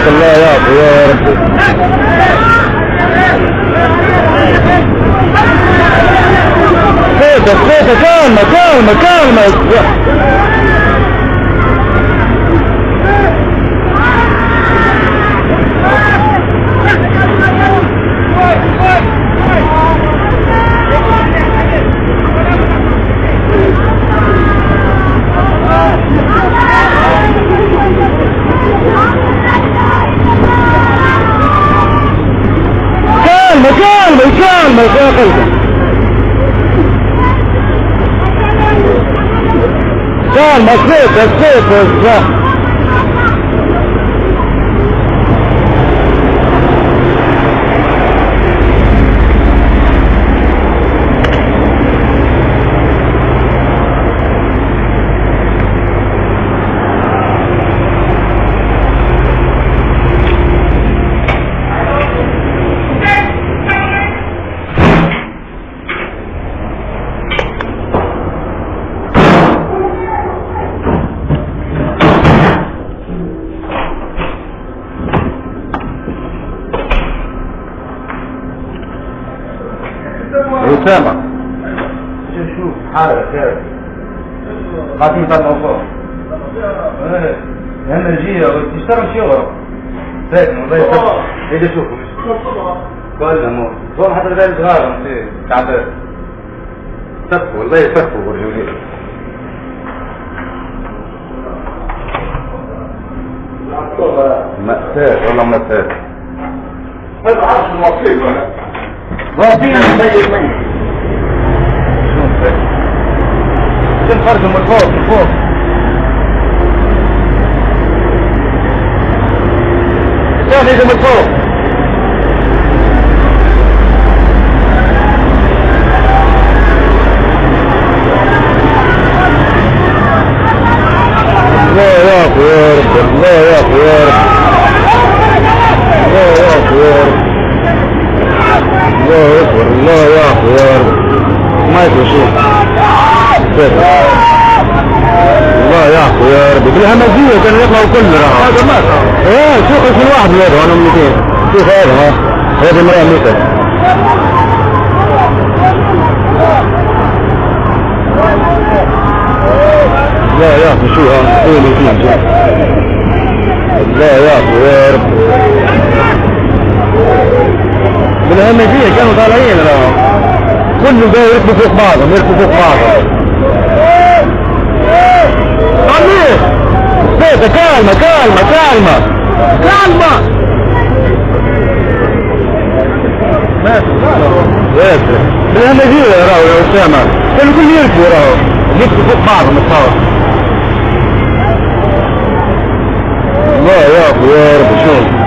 الله يعفو يا رب. صوتك كلمة كلمة يا قلبي كلمة الصوت أسامة شوف حالك يا قاعدين يطلعوا فوق انا نجي تشتغل شغل ساكن والله يجي شوفوا قال لهم فوق حتى العيال صغار تعبان سفوا والله يسفوا برجولي مأساة والله مأساة ما تعرفش المصير ولا واقفين زي الميت شوف خرجوا من فوق الثاني يجي من فوق الله يعفو يا رب الله يعفو يا رب الله يعفو يا رب الله أكبر الله يعفو يا رب ما يفوشون الله يعفو يا رب بالهمزية كانوا يطلعوا كلنا هذا مات شوف كل واحد يدعو انا 200 شوف هذا هذه مرأة ميتة الله يعفو شو ها الله يعفو يا رب بالهمزية كانوا طالعين كله جاي يركبوا فوق بعضهم خليه صوته كلمة ماشي بالهمزية راهو يا أسامة كانوا كل يركبوا فوق بعضهم الصوت الله يعفو يا رب شوف